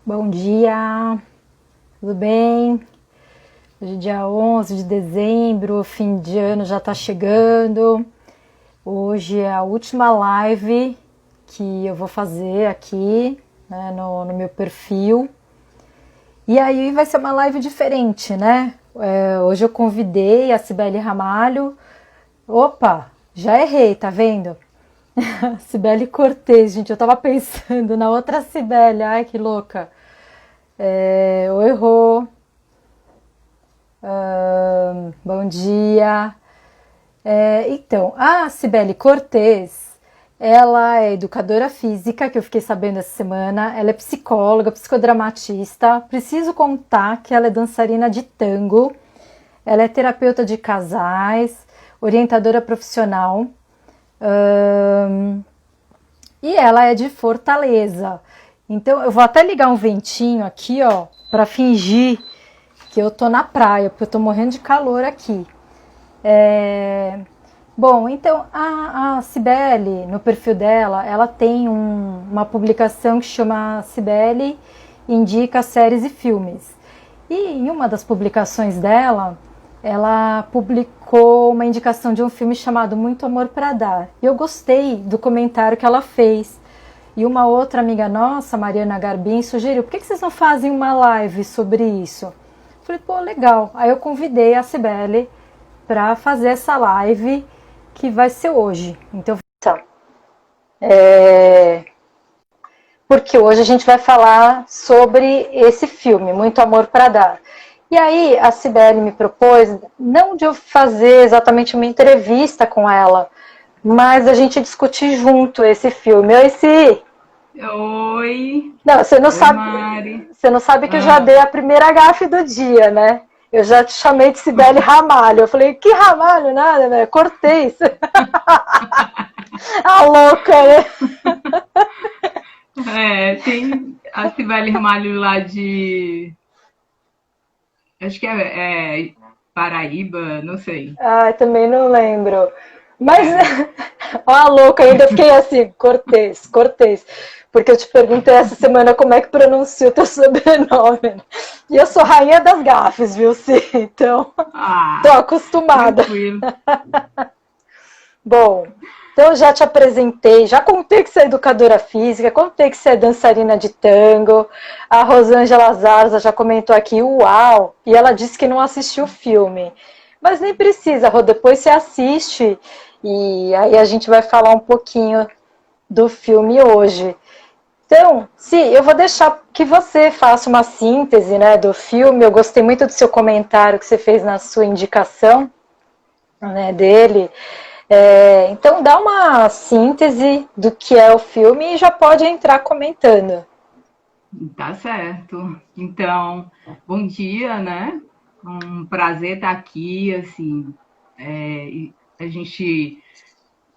Bom dia, tudo bem? Hoje é dia 11 de dezembro, fim de ano já tá chegando. Hoje é a última live que eu vou fazer aqui, né, no meu perfil. E aí vai ser uma live diferente, né? Hoje eu convidei a Cibele Ramalho. Opa, já errei, tá vendo? Cibele Cortez, gente, eu tava pensando na outra Cibele, ai que louca. Oi, Rô. Bom dia. Então, a Cibele Cortez, ela é educadora física, que eu fiquei sabendo essa semana. Ela é psicóloga, psicodramatista. Preciso contar que ela é dançarina de tango. Ela é terapeuta de casais, orientadora profissional. E ela é de Fortaleza. Então, eu vou até ligar um ventinho aqui, ó, para fingir que eu tô na praia, porque eu tô morrendo de calor aqui. Bom, então a Cibele, no perfil dela, ela tem uma publicação que chama Cibele Indica Séries e Filmes. E em uma das publicações dela, ela publicou uma indicação de um filme chamado Muito Amor para Dar. E eu gostei do comentário que ela fez. E uma outra amiga nossa, Mariana Garbim, sugeriu: por que vocês não fazem uma live sobre isso? Falei, pô, legal. Aí eu convidei a Cibele para fazer essa live que vai ser hoje. Então, porque hoje a gente vai falar sobre esse filme, Muito Amor para Dar. E aí a Cibele me propôs, não de eu fazer exatamente uma entrevista com ela, mas a gente discutir junto esse filme. Oi, Si. Oi, Não, oi Mari. você não sabe que eu já Ah, dei a primeira gafe do dia, né? Eu já te chamei de Cibele Ramalho. Eu falei, que Ramalho? Nada, né? Cortei isso. A louca, né? tem a Cibele Ramalho lá de. Acho que é Paraíba, não sei. Ai, também não lembro. Mas, É. ó, a louca, ainda fiquei assim, Cortez, Cortez. Porque eu te perguntei essa semana como é que pronuncia o teu sobrenome. E eu sou rainha das gafes, viu, Ci? Então, tô Ah, acostumada. tranquilo. Bom, então eu já te apresentei, já contei que você é educadora física, contei que você é dançarina de tango. A Rosângela Zarza já comentou aqui, uau! E ela disse que não assistiu o filme. Mas nem precisa, Rô, depois você assiste e aí a gente vai falar um pouquinho do filme hoje. Então, sim, eu vou deixar que você faça uma síntese, né, do filme. Eu gostei muito do seu comentário que você fez na sua indicação, né, dele. Então, dá uma síntese do que é o filme e já pode entrar comentando. Tá certo. Então, bom dia, né? Um prazer estar aqui, assim. E a gente,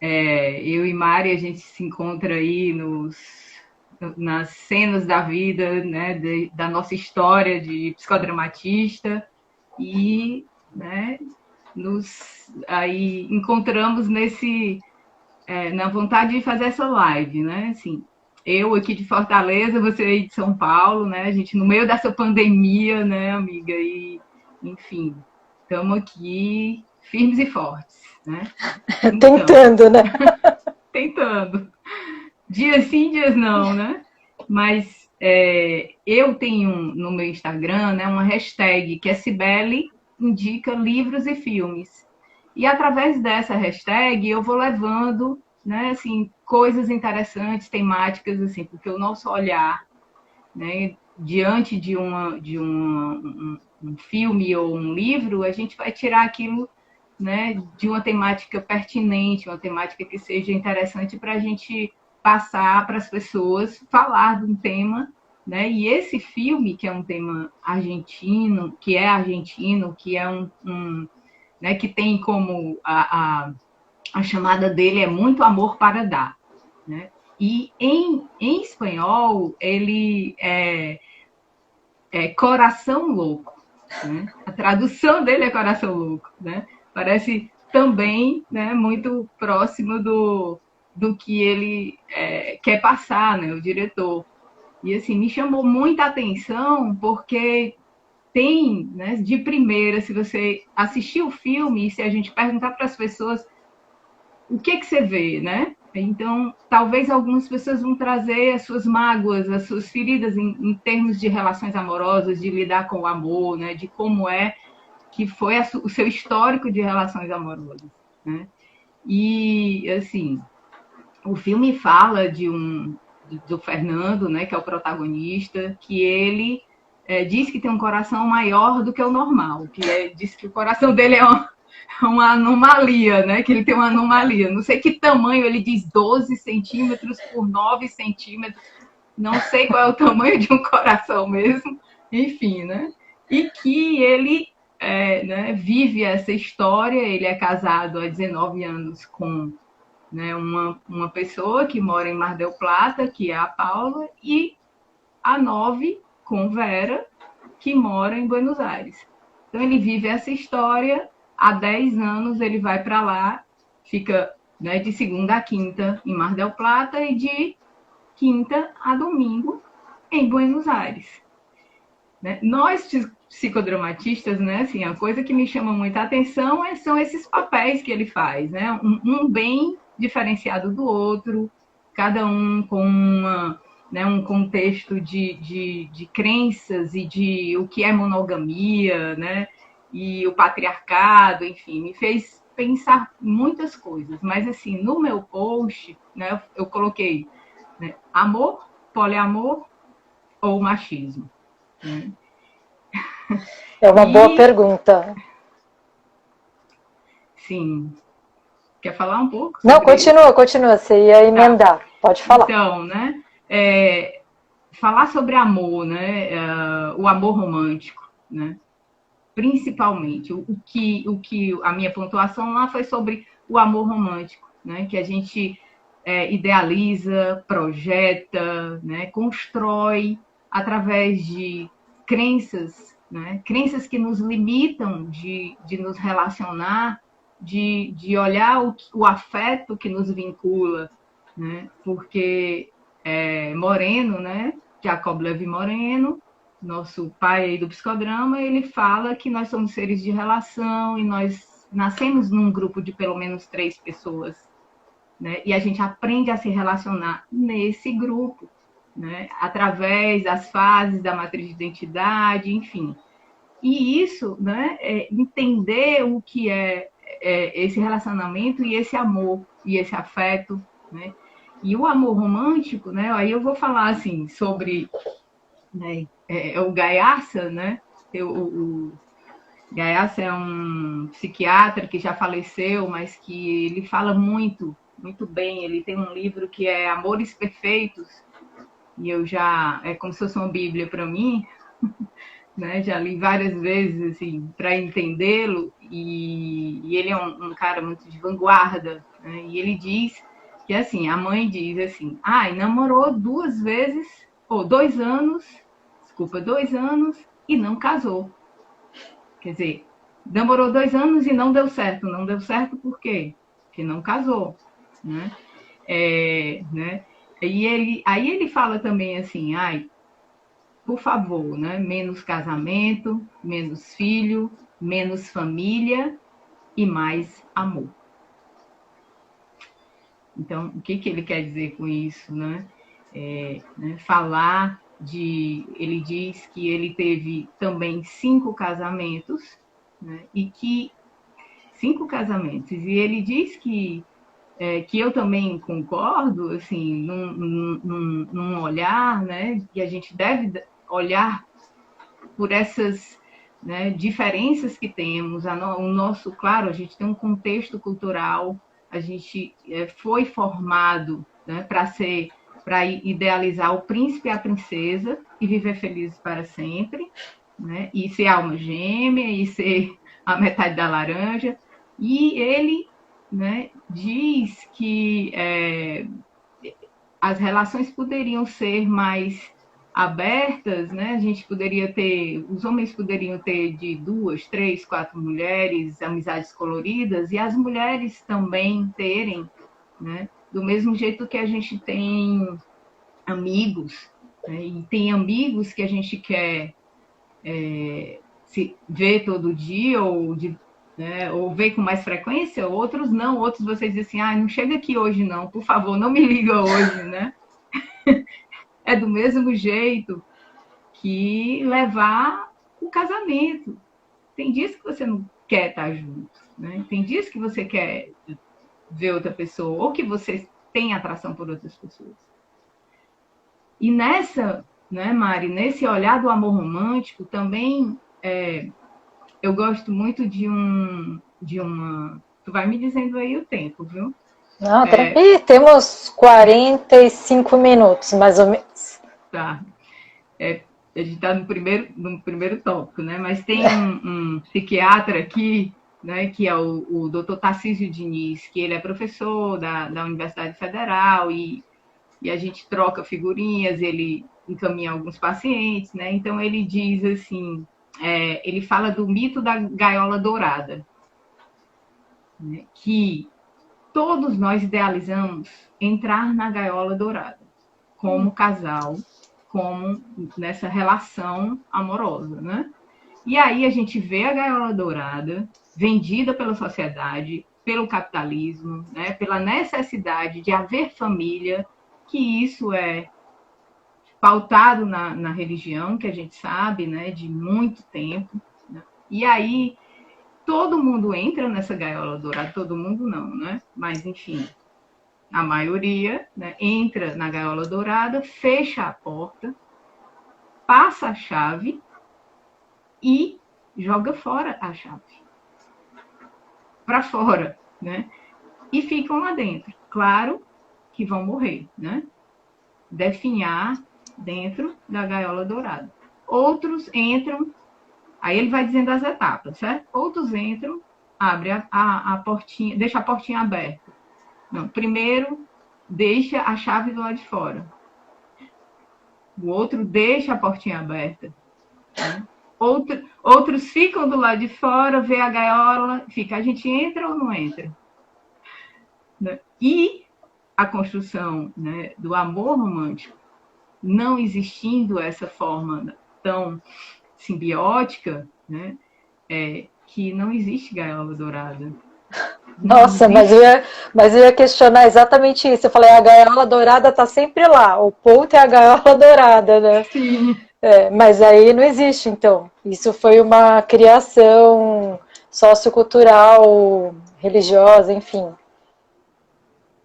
eu e Mari, a gente se encontra aí nas cenas da vida, né, da nossa história de psicodramatista e, né, nos aí encontramos na vontade de fazer essa live, né, assim, eu aqui de Fortaleza, você aí de São Paulo, né, a gente no meio dessa pandemia, né, amiga, e enfim, estamos aqui firmes e fortes, né, então, Tentando, né? tentando. Dias sim, dias não, né? Mas eu tenho no meu Instagram, né, uma hashtag que é Cibele indica livros e filmes. E através dessa hashtag eu vou levando, né, assim, coisas interessantes, temáticas, assim, porque o nosso olhar, né, diante um filme ou um livro, a gente vai tirar aquilo, né, de uma temática pertinente, uma temática que seja interessante para a gente passar para as pessoas, falar de um tema, né? E esse filme, que é um tema argentino, que é né, que tem como a chamada dele é Muito Amor para Dar, né? E em espanhol, ele é Coração Louco, né? A tradução dele é Coração Louco, né? Parece também, né, muito próximo do que ele quer passar, né, o diretor. E assim, me chamou muita atenção porque tem, né, de primeira, se você assistir o filme e se a gente perguntar para as pessoas o que você vê, né? Então, talvez algumas pessoas vão trazer as suas mágoas, as suas feridas em termos de relações amorosas, de lidar com o amor, né? De como é que foi o seu histórico de relações amorosas, né? E, assim, o filme fala do Fernando, né, que é o protagonista, que ele diz que tem um coração maior do que o normal, diz que o coração dele é uma anomalia, né? Que ele tem uma anomalia. Não sei que tamanho, ele diz 12 centímetros por 9 centímetros. Não sei qual é o tamanho de um coração mesmo. Enfim, né? E que ele né, vive essa história. Ele é casado há 19 anos com, né, uma pessoa que mora em Mar del Plata, que é a Paula, e há 9 com Vera, que mora em Buenos Aires. Então ele vive essa história, há 10 anos ele vai para lá, fica, né, de segunda a quinta em Mar del Plata e de quinta a domingo em Buenos Aires. Né? Nós, psicodramatistas, né, assim, a coisa que me chama muita atenção são esses papéis que ele faz, né? Um bem diferenciado do outro, cada um com né, um contexto de crenças e de o que é monogamia, né? E o patriarcado, enfim, me fez pensar muitas coisas. Mas, assim, no meu post, né, eu coloquei, né, amor, poliamor ou machismo. Né? É uma boa pergunta. Sim. Quer falar um pouco? Não, continua. Você ia emendar. Tá. Pode falar. Então, né? Falar sobre amor, né? O amor romântico, né? Principalmente. O que a minha pontuação lá foi sobre o amor romântico, né? Que a gente idealiza, projeta, né? Constrói através de crenças, né? Crenças que nos limitam de nos relacionar, de olhar o afeto que nos vincula, né? Porque Moreno, né? Jacob Levi Moreno, nosso pai aí do psicodrama, ele fala que nós somos seres de relação e nós nascemos num grupo de pelo menos 3 pessoas, né? E a gente aprende a se relacionar nesse grupo, né? Através das fases da matriz de identidade, enfim. E isso, né? Entender o que é esse relacionamento e esse amor e esse afeto, né? E o amor romântico, né? Aí eu vou falar assim sobre, né, o Gaiarsa, né? O Gaiarsa é um psiquiatra que já faleceu, mas que ele fala muito, muito bem. Ele tem um livro que é Amores Perfeitos, e eu já é como se fosse uma Bíblia para mim, né? Já li várias vezes assim para entendê-lo, e ele é um cara muito de vanguarda, né? E ele diz que assim, a mãe diz assim, namorou 2 vezes, ou 2 anos, desculpa, 2 anos e não casou. Quer dizer, namorou 2 anos e não deu certo. Não deu certo por quê? Porque não casou, né? Né? E aí ele fala também assim, por favor, né? Menos casamento, menos filho, menos família e mais amor. Então, o que ele quer dizer com isso, né? Né? Falar de... Ele diz que ele teve também 5 casamentos, né? E que 5 casamentos. E ele diz que eu também concordo, assim, num olhar, né? Que a gente deve olhar por essas, né, diferenças que temos. O nosso, claro, a gente tem um contexto cultural, a gente foi formado, né, para idealizar o príncipe e a princesa e viver felizes para sempre, né, e ser alma gêmea e ser a metade da laranja. E ele, né, diz que as relações poderiam ser mais abertas, né? A gente poderia ter, os homens poderiam ter de 2, 3, 4 mulheres, amizades coloridas, e as mulheres também terem, né? Do mesmo jeito que a gente tem amigos, né? E tem amigos que a gente quer se ver todo dia ou ver com mais frequência, outros não, outros vocês dizem assim, não chega aqui hoje não, por favor, não me liga hoje, né? É do mesmo jeito que levar o casamento. Tem dias que você não quer estar junto, né? Tem dias que você quer ver outra pessoa, ou que você tem atração por outras pessoas. E nessa, né, Mari, nesse olhar do amor romântico, também eu gosto muito de uma. Tu vai me dizendo aí o tempo, viu? Não, tranquilo. Temos 45 minutos, mais ou menos. Tá. A gente está no primeiro tópico, né? Mas tem um psiquiatra aqui, né, que é o Dr. Tarcísio Diniz, que ele é professor da Universidade Federal e a gente troca figurinhas, ele encaminha alguns pacientes, né? Então ele diz assim, ele fala do mito da gaiola dourada, né, que todos nós idealizamos entrar na gaiola dourada, como casal, como nessa relação amorosa, né? E aí a gente vê a gaiola dourada vendida pela sociedade, pelo capitalismo, né? Pela necessidade de haver família, que isso é pautado na religião, que a gente sabe, né? De muito tempo. Né? E aí todo mundo entra nessa gaiola dourada, todo mundo não, né? Mas enfim, a maioria, né, entra na gaiola dourada, fecha a porta, passa a chave e joga fora a chave. Para fora, né? E ficam lá dentro. Claro que vão morrer, né? Definhar dentro da gaiola dourada. Outros entram, aí ele vai dizendo as etapas, certo? Outros entram, abre a portinha, deixa a portinha aberta. Não, primeiro deixa a chave do lado de fora. O outro deixa a portinha aberta. Né? Outros ficam do lado de fora, vê a gaiola, fica, a gente entra ou não entra? Né? E a construção, né, do amor romântico, não existindo essa forma tão simbiótica, né, que não existe gaiola dourada. Nossa, mas eu ia questionar exatamente isso. Eu falei, a gaiola dourada está sempre lá. O ponto é a gaiola dourada, né? Sim. Mas aí não existe, então. Isso foi uma criação sociocultural, religiosa, enfim.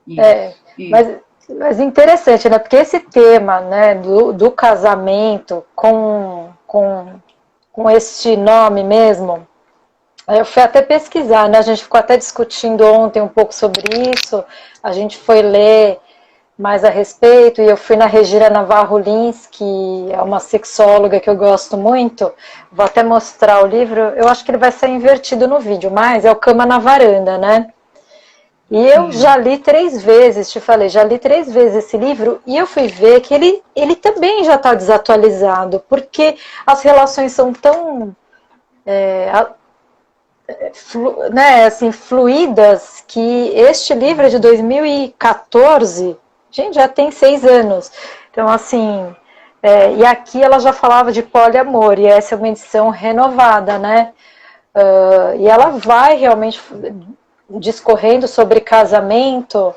Isso. Mas interessante, né? Porque esse tema, né, do casamento com este nome mesmo, eu fui até pesquisar, né? A gente ficou até discutindo ontem um pouco sobre isso. A gente foi ler mais a respeito e eu fui na Regina Navarro Lins, que é uma sexóloga que eu gosto muito. Vou até mostrar o livro. Eu acho que ele vai ser invertido no vídeo, mas é o Cama na Varanda, né? E eu já li 3 vezes, te falei, já li 3 vezes esse livro e eu fui ver que ele também já está desatualizado, porque as relações são tão né, assim, fluídas, que este livro é de 2014, gente, já tem 6 anos. Então, assim, e aqui ela já falava de poliamor, e essa é uma edição renovada, né? E ela vai realmente discorrendo sobre casamento,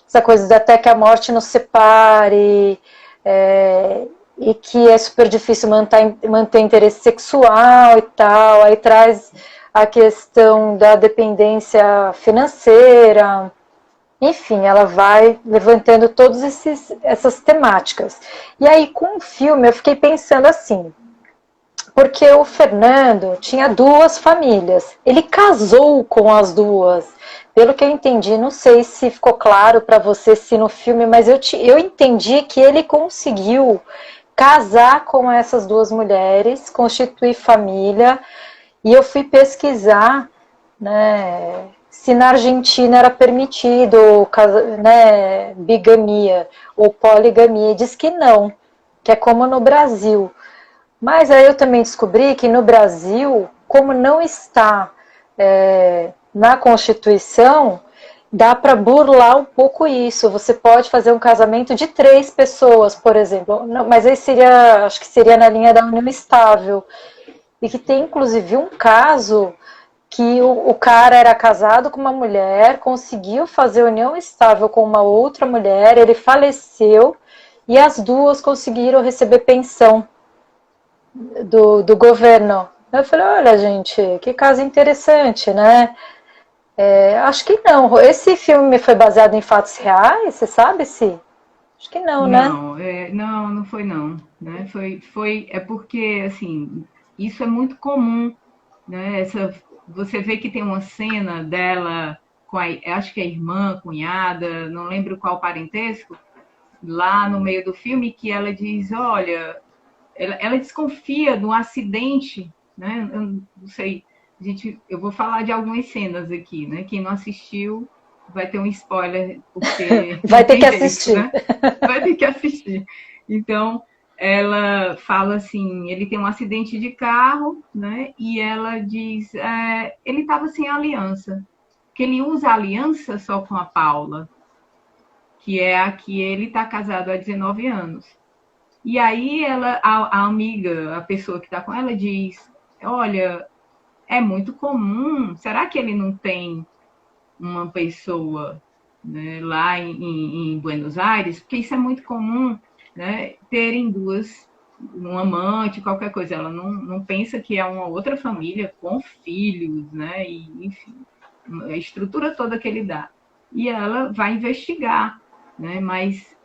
essa coisa de até que a morte nos separe, e que é super difícil manter interesse sexual e tal, aí traz a questão da dependência financeira, enfim, ela vai levantando todas essas temáticas. E aí com o filme eu fiquei pensando assim, porque o Fernando tinha 2 famílias, ele casou com as 2, pelo que eu entendi, não sei se ficou claro para você se no filme, mas eu entendi que ele conseguiu casar com essas 2 mulheres, constituir família, e eu fui pesquisar, né, se na Argentina era permitido, né, bigamia ou poligamia. Diz que não, que é como no Brasil. Mas aí eu também descobri que no Brasil, como não está na Constituição, dá para burlar um pouco isso. Você pode fazer um casamento de 3 pessoas, por exemplo. Não, mas aí seria, acho que seria na linha da união estável. E que tem inclusive um caso que o cara era casado com uma mulher, conseguiu fazer união estável com uma outra mulher, ele faleceu e as duas conseguiram receber pensão do governo. Eu falei, olha, gente, que caso interessante, né? Acho que não. Esse filme foi baseado em fatos reais, você sabe se? Acho que não, né? Não, não, não foi não, né? É porque assim, isso é muito comum, né? Você vê que tem uma cena dela com acho que é irmã, cunhada, não lembro qual parentesco, lá no meio do filme que ela diz, olha, ela desconfia de um acidente, né? Eu não sei, eu vou falar de algumas cenas aqui, né? Quem não assistiu vai ter um spoiler, porque Vai não ter que tem jeito, assistir. né? Vai ter que assistir. Então, ela fala assim, ele tem um acidente de carro, né? E ela diz, ele estava sem aliança, que ele usa aliança só com a Paula, que é a que ele está casado há 19 anos. E aí a amiga, a pessoa que está com ela, diz: olha, é muito comum. Será que ele não tem uma pessoa, né, lá em Buenos Aires? Porque isso é muito comum, né, terem duas, um amante, qualquer coisa. Ela não pensa que é uma outra família com filhos, né? E, enfim, a estrutura toda que ele dá. E ela vai investigar, né? Mas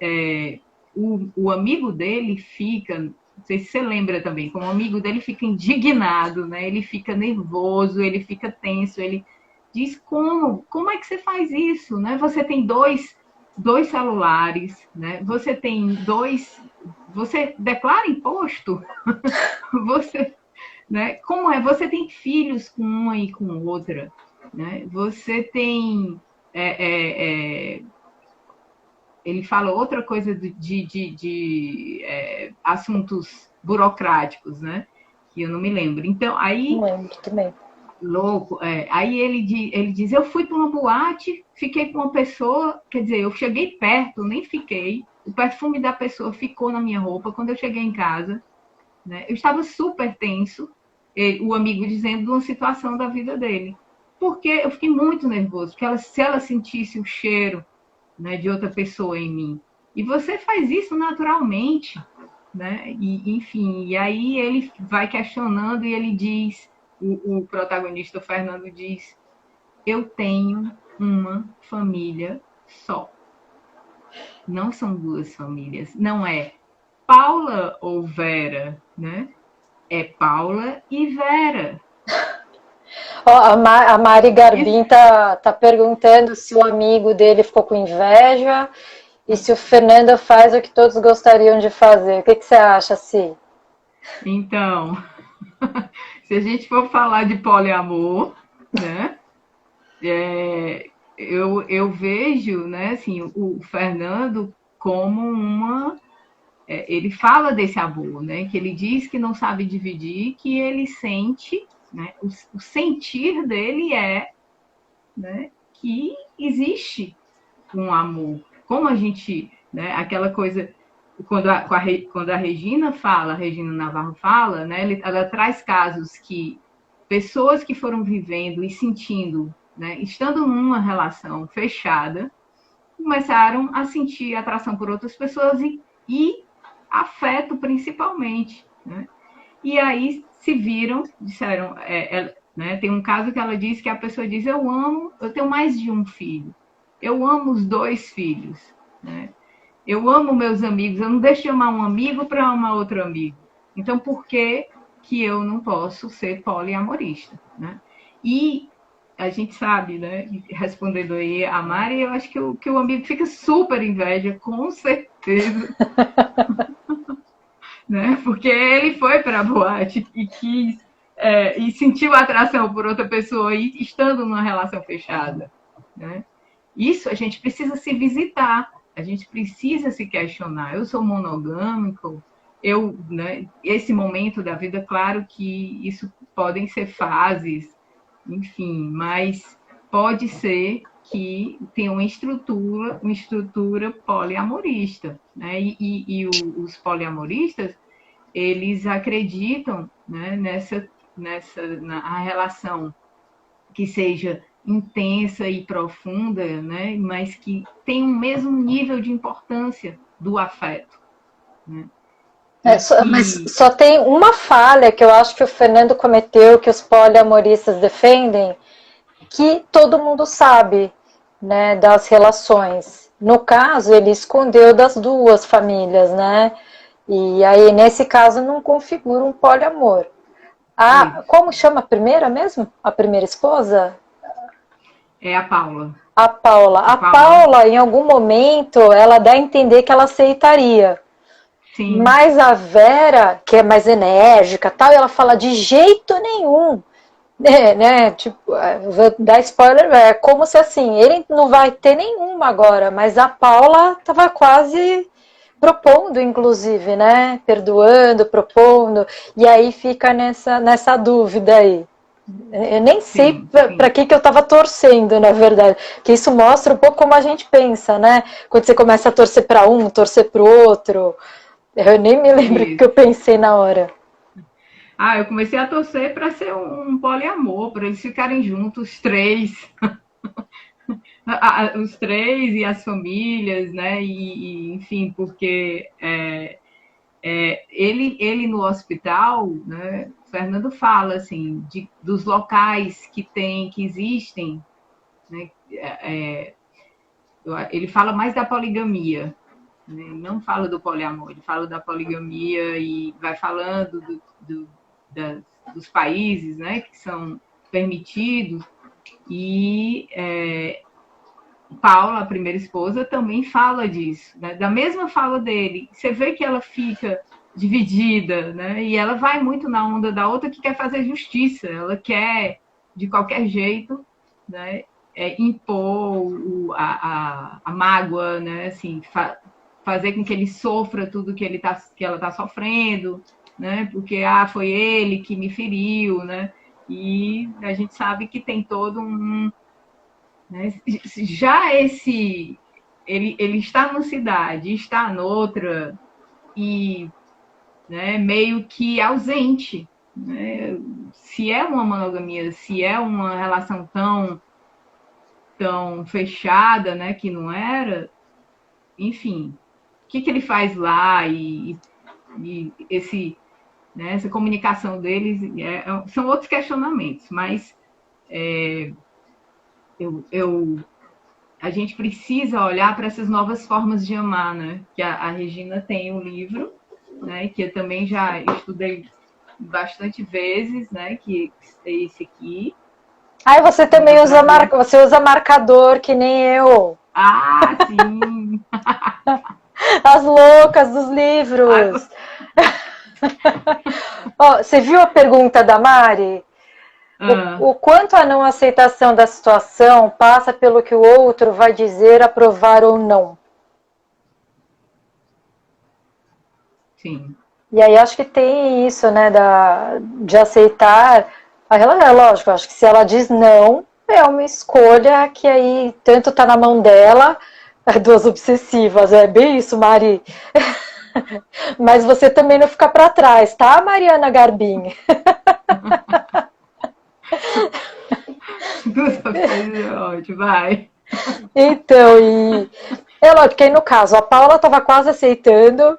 o amigo dele fica, não sei se você lembra também, como o amigo dele fica indignado, né? Ele fica nervoso, ele fica tenso, ele diz como é que você faz isso, né? Você tem dois celulares, né? Você tem você declara imposto, você, né? Como é? Você tem filhos com uma e com outra, né? Você tem é, é, é, ele fala outra coisa de assuntos burocráticos, né? Que eu não me lembro. Então, Não aí, lembro também. louco, aí ele diz, eu fui para uma boate, fiquei com uma pessoa, quer dizer, eu cheguei perto, nem fiquei, o perfume da pessoa ficou na minha roupa quando eu cheguei em casa, né? Eu estava super tenso, o amigo dizendo de uma situação da vida dele. Porque eu fiquei muito nervoso, porque se ela sentisse o cheiro, né, de outra pessoa em mim. E você faz isso naturalmente, né? E, enfim, e aí ele vai questionando e ele diz, o protagonista, o Fernando, diz: eu tenho uma família só. Não são duas famílias. Não é Paula ou Vera, né? É Paula e Vera. Ó, a Mari Isso. Garbim tá perguntando se o amigo dele ficou com inveja e se o Fernando faz o que todos gostariam de fazer. O que você acha, Si? Então, se a gente for falar de poliamor, né? Eu vejo, né, assim, o Fernando como ele fala desse amor, né, que ele diz que não sabe dividir, que ele sente, né, o sentir dele né, que existe um amor. Como a gente, né, aquela coisa, quando a Regina fala, a Regina Navarro fala, né, ela traz casos que pessoas que foram vivendo e sentindo, né, estando numa relação fechada, começaram a sentir atração por outras pessoas e afeto principalmente, né? E aí se viram, disseram, né, tem um caso que ela diz que a pessoa diz, eu tenho mais de um filho, eu amo os 2 filhos, né? Eu amo meus amigos, eu não deixo de amar um amigo para amar outro amigo. Então, por que eu não posso ser poliamorista, né? E a gente sabe, né? Respondendo aí a Mari, eu acho que o amigo fica super inveja, com certeza, né? Porque ele foi para a boate e quis. e sentiu atração por outra pessoa e estando numa relação fechada, né? Isso a gente precisa se visitar, a gente precisa se questionar. Eu sou monogâmico, né, esse momento da vida, claro que isso podem ser fases, enfim, mas pode ser que tenha uma estrutura poliamorista, né? Os poliamoristas, eles acreditam, né, na relação que seja intensa e profunda, né, mas que tem o mesmo nível de importância do afeto, né? Mas só tem uma falha que eu acho que o Fernando cometeu, que os poliamoristas defendem, que todo mundo sabe, né, das relações. No caso, ele escondeu das duas famílias, né? E aí, nesse caso, não configura um poliamor. Como chama a primeira mesmo? A primeira esposa? É a Paula. A Paula. A Paula, em algum momento, ela dá a entender que ela aceitaria. Sim. Mas a Vera, que é mais enérgica, tal, ela fala de jeito nenhum. Né? Tipo, vou dar spoiler, é como se assim, ele não vai ter nenhuma agora, mas a Paula estava quase propondo, inclusive, né? Perdoando, propondo, e aí fica nessa dúvida aí. Eu nem sei para que eu estava torcendo, na verdade, que isso mostra um pouco como a gente pensa, né? Quando você começa a torcer para um, torcer para o outro. Eu nem me lembro o que eu pensei na hora. Eu comecei a torcer para ser um poliamor, para eles ficarem juntos, os três. Os três e as famílias, né? Enfim, porque ele no hospital, né? O Fernando fala assim dos locais que existem, né? Ele fala mais da poligamia, né? Não fala do poliamor, ele fala da poligamia e vai falando dos países, né? Que são permitidos. E Paula, a primeira esposa, também fala disso, né? Da mesma fala dele. Você vê que ela fica dividida, né? E ela vai muito na onda da outra que quer fazer justiça. Ela quer, de qualquer jeito, né, impor a mágoa, né? Assim, fazer com que ele sofra tudo que ela está sofrendo, né? Porque foi ele que me feriu, né? E a gente sabe que tem todo um... Né? Já ele está numa cidade, está noutra, e, né, meio que ausente. Né? Se é uma monogamia, se é uma relação tão fechada, né, que não era, enfim, o que ele faz lá e né, essa comunicação deles são outros questionamentos, mas a gente precisa olhar para essas novas formas de amar, né? Que a Regina tem um livro, né? Que eu também já estudei bastante vezes, né? Que é esse aqui. Você também você usa marcador, que nem eu. Sim! As loucas dos livros. Você viu a pergunta da Mari? O quanto a não aceitação da situação passa pelo que o outro vai dizer, aprovar ou não. Sim. E aí acho que tem isso, né, de aceitar. É lógico, acho que se ela diz não, é uma escolha que aí tanto tá na mão dela, duas obsessivas, é bem isso, Mari. Mas você também não fica para trás, tá, Mariana Garbim? Ótimo, vai. Então, é lógico que aí no caso, a Paula estava quase aceitando,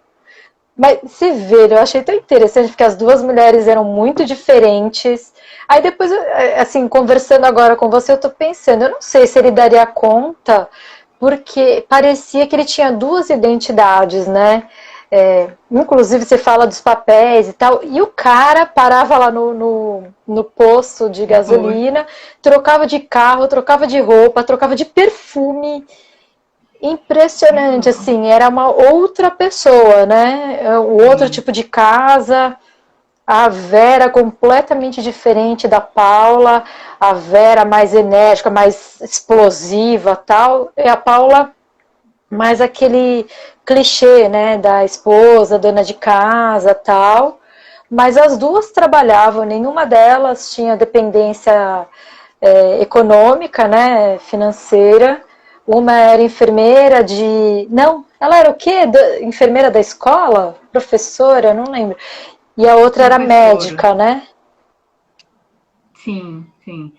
mas se vê, eu achei tão interessante, porque as duas mulheres eram muito diferentes. Aí depois, assim, conversando agora com você, eu tô pensando, eu não sei se ele daria conta, porque parecia que ele tinha duas identidades, né? Inclusive você fala dos papéis e tal, e o cara parava lá no posto de gasolina, trocava de carro, trocava de roupa, trocava de perfume. Impressionante, assim, era uma outra pessoa, né? Um outro tipo de casa. A Vera completamente diferente da Paula, a Vera mais enérgica, mais explosiva, tal, e a Paula mais aquele clichê, né, da esposa, dona de casa, tal. Mas as duas trabalhavam, nenhuma delas tinha dependência econômica, né, financeira. Uma era enfermeira de... Não, ela era o quê? Enfermeira da escola? Professora? Não lembro. E a outra era Professora. médica, né? Sim, sim.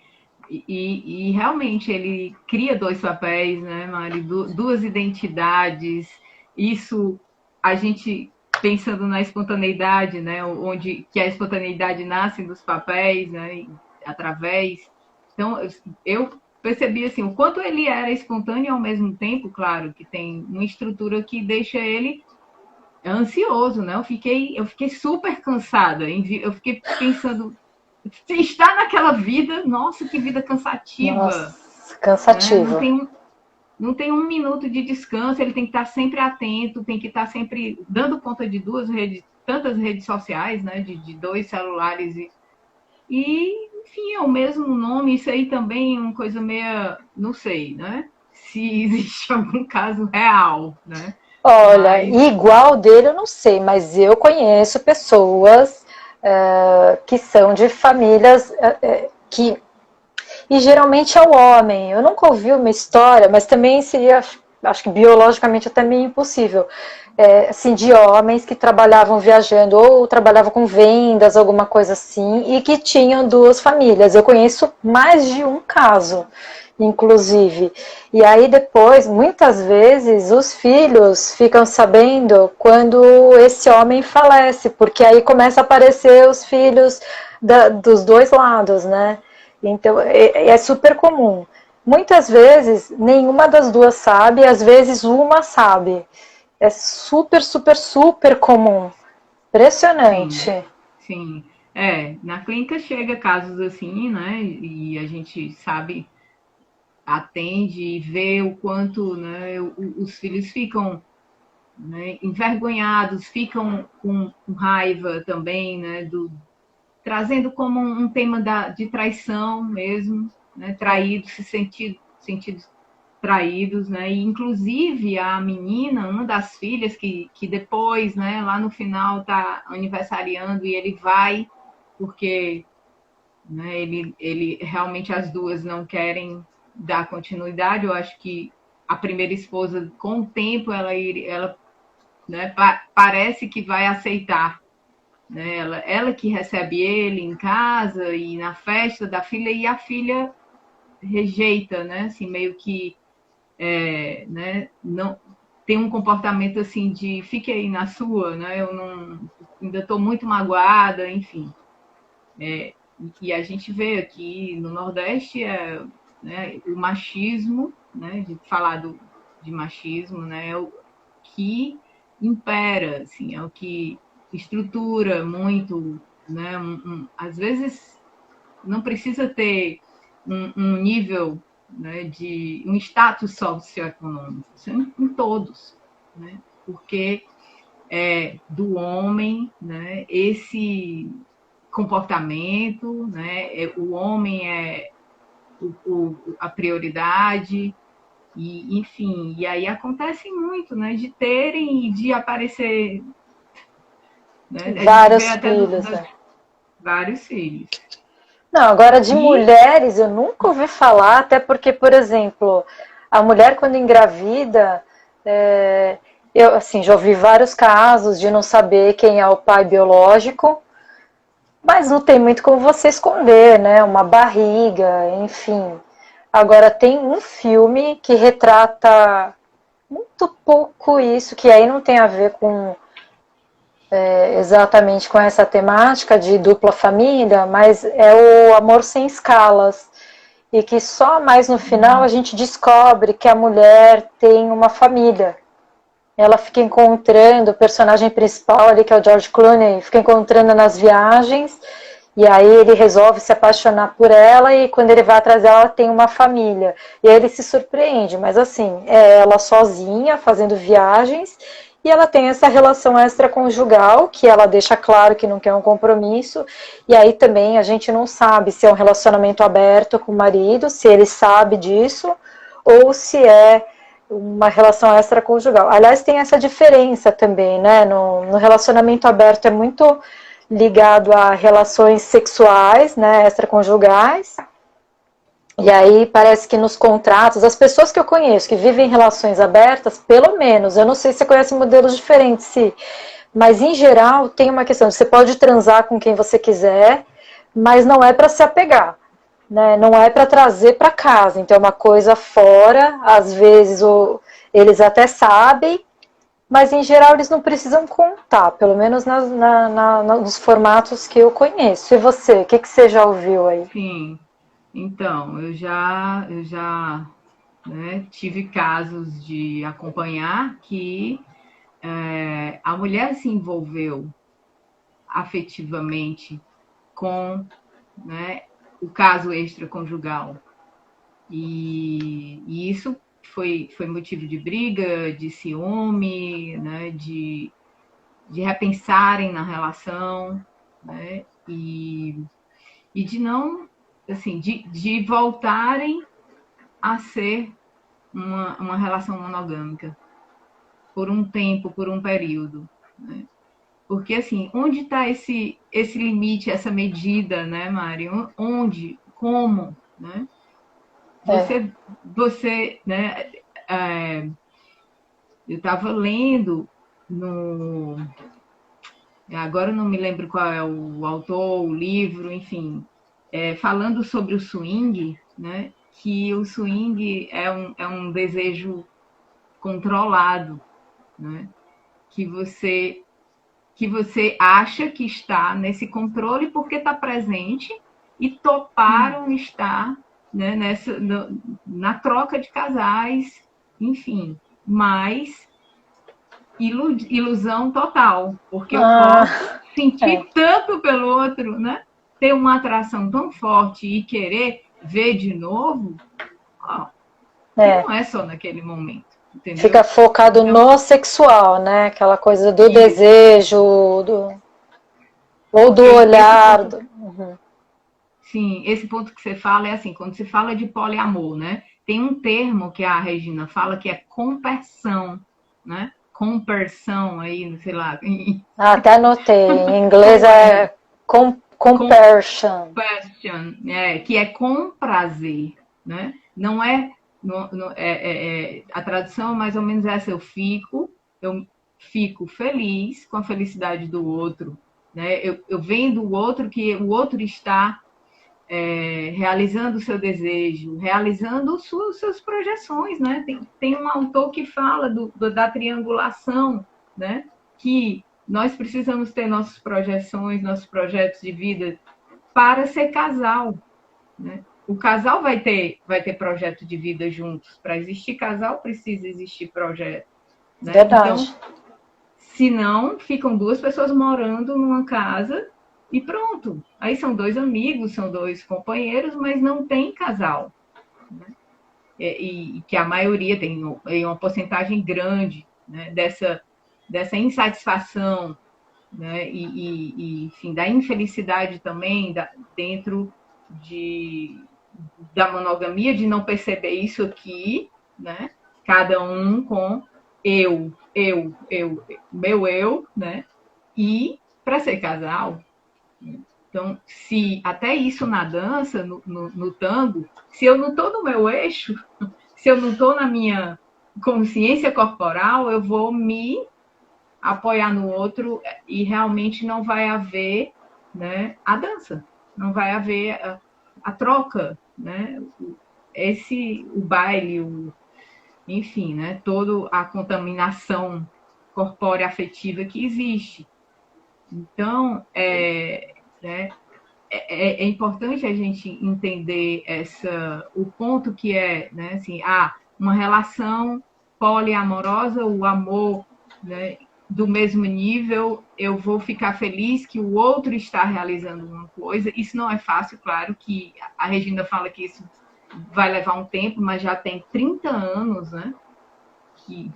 E realmente ele cria dois papéis, né, Mari? Duas identidades. Isso a gente pensando na espontaneidade, né? Onde que a espontaneidade nasce dos papéis, né? Através. Então eu percebi assim o quanto ele era espontâneo ao mesmo tempo, claro, que tem uma estrutura que deixa ele ansioso, né? Eu fiquei super cansada. Eu fiquei pensando, se está naquela vida, nossa, que vida cansativa, Nossa, né? cansativo. Não tem um minuto de descanso, ele tem que estar sempre atento, tem que estar sempre dando conta de duas redes, tantas redes sociais, né? De dois celulares enfim, é o mesmo nome, isso aí também é uma coisa meio, não sei, né? Se existe algum caso real, né? Olha, Mas igual dele eu não sei, mas eu conheço pessoas que são de famílias que. E geralmente é o homem. Eu nunca ouvi uma história, mas também seria, acho que biologicamente até meio impossível. Assim, de homens que trabalhavam viajando ou trabalhavam com vendas, alguma coisa assim, e que tinham duas famílias. Eu conheço mais de um caso, inclusive. E aí depois, muitas vezes, os filhos ficam sabendo quando esse homem falece, porque aí começa a aparecer os filhos dos dois lados, né? Então, é super comum. Muitas vezes, nenhuma das duas sabe, às vezes uma sabe. É super, super, super comum. sim, Impressionante. sim. Na clínica chega casos assim, né? E a gente sabe, atende e vê o quanto, né, os filhos ficam, né, envergonhados, ficam com raiva também, né? Trazendo como um tema de traição mesmo, né? Traídos, sentidos traídos, né? E inclusive a menina, uma das filhas que depois, né, lá no final tá aniversariando e ele vai porque, né, ele realmente as duas não querem dar continuidade. Eu acho que a primeira esposa, com o tempo, ela né, parece que vai aceitar, né? Ela que recebe ele em casa e na festa da filha, e a filha rejeita, né? Assim, meio que né, não tem um comportamento assim de fique aí na sua, né? Eu não ainda estou muito magoada, enfim. E a gente vê aqui no Nordeste né, o machismo, né? De falar de machismo, né? É o que impera, assim, é o que estrutura muito, né? Às vezes não precisa ter um nível, né, de um status socioeconômico, em todos, né? Porque do homem, né, esse comportamento, né, o homem é a prioridade, e enfim, e aí acontece muito, né, de terem e de aparecer, né, a gente vê Vários até filhos, né? vários filhos. Não, agora de E mulheres eu nunca ouvi falar, até porque, por exemplo, a mulher quando engravida, eu assim, já ouvi vários casos de não saber quem é o pai biológico, mas não tem muito como você esconder, né? Uma barriga, enfim. Agora tem um filme que retrata muito pouco isso, que aí não tem a ver com exatamente com essa temática de dupla família, mas é o Amor Sem Escalas. E que só mais no final a gente descobre que a mulher tem uma família. Ela fica encontrando o personagem principal ali, que é o George Clooney, fica encontrando nas viagens, e aí ele resolve se apaixonar por ela, e quando ele vai atrás dela, ela tem uma família. E aí ele se surpreende, mas assim, é ela sozinha, fazendo viagens, e ela tem essa relação extraconjugal, que ela deixa claro que não quer um compromisso, e aí também a gente não sabe se é um relacionamento aberto com o marido, se ele sabe disso, ou se é uma relação extraconjugal. Aliás, tem essa diferença também, né? No relacionamento aberto é muito ligado a relações sexuais, né, extraconjugais, e aí parece que nos contratos, as pessoas que eu conheço que vivem em relações abertas, pelo menos, eu não sei se você conhece modelos diferentes, sim, mas em geral tem uma questão de você pode transar com quem você quiser, mas não é para se apegar, né? Não é para trazer para casa, então é uma coisa fora, às vezes eles até sabem, mas em geral eles não precisam contar, pelo menos nos formatos que eu conheço. E você, o que você já ouviu aí? Sim. Então, eu já né, tive casos de acompanhar que a mulher se envolveu afetivamente com, né, o caso extraconjugal. E isso foi motivo de briga, de ciúme, né, de repensarem na relação, né, e de não, assim, de voltarem a ser uma relação monogâmica por um tempo, por um período. Né? Porque, assim, onde está esse limite, essa medida, né, Mari? Onde? Como? Né? Você né, é, eu estava lendo no. Agora eu não me lembro qual é o autor, o livro, enfim, falando sobre o swing, né? Que o swing é um desejo controlado, né? Que você que você acha que está nesse controle porque está presente e toparam estar né, na troca de casais, enfim, mas ilusão total, porque eu posso sentir tanto pelo outro, né? Ter uma atração tão forte e querer ver de novo, ó, que não é só naquele momento. Entendeu? Fica focado então, no sexual, né? Aquela coisa do desejo, ou do olhar. Sim, esse ponto que você fala é assim, quando se fala de poliamor, né? Tem um termo que a Regina fala que é compersão, né? Compersão aí, sei lá. Até anotei. Em inglês é compersion. Que é com prazer, né? Não é, a tradução é mais ou menos essa, eu fico feliz com a felicidade do outro, né? Eu vendo o outro que o outro está realizando o seu desejo, realizando suas projeções, né? Tem um autor que fala da triangulação, né? Que nós precisamos ter nossas projeções, nossos projetos de vida para ser casal, né? O casal vai ter projeto de vida juntos. Para existir casal, precisa existir projeto. Né? Verdade. Então, se não, ficam duas pessoas morando numa casa e pronto. Aí são dois amigos, são dois companheiros, mas não tem casal. Né? E que a maioria tem uma porcentagem grande né, dessa insatisfação né, enfim, da infelicidade também dentro da monogamia, de não perceber isso aqui, né? Cada um com meu eu, né? E para ser casal. Então, se até isso na dança, no tango, se eu não estou no meu eixo, se eu não estou na minha consciência corporal, eu vou me apoiar no outro e realmente não vai haver né, a dança, não vai haver a troca, né? O baile, enfim, né? Toda a contaminação corpórea afetiva que existe. Então, é importante a gente entender o ponto que é, né, assim, uma relação poliamorosa, o amor, né, do mesmo nível, eu vou ficar feliz que o outro está realizando uma coisa. Isso não é fácil, claro que a Regina fala que isso vai levar um tempo, mas já tem 30 anos, né,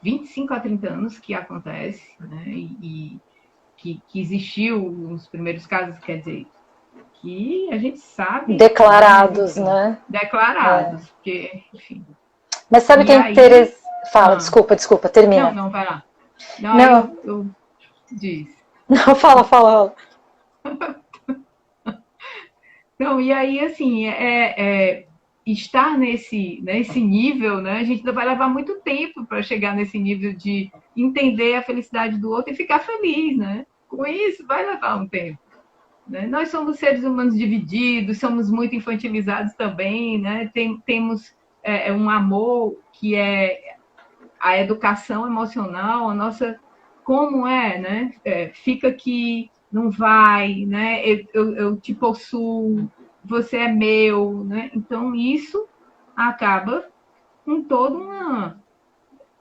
25 a 30 anos que acontece, né? E que existiu nos primeiros casos, quer dizer, que a gente sabe, né? Mas Declarados, enfim, né? declarados, porque, enfim. Mas sabe que E é aí, interessante? Fala, desculpa, não, termina. não, vai lá. Não, aí Não, eu disse. não, fala. Não, e aí, assim, estar nesse nível, né? A gente vai levar muito tempo para chegar nesse nível de entender a felicidade do outro e ficar feliz, né? Com isso, vai levar um tempo. Né? Nós somos seres humanos divididos, somos muito infantilizados também, né? Temos um amor que é a educação emocional, a nossa como né? Fica aqui, não vai, né? Eu te possuo, você é meu, né? Então isso acaba com toda uma,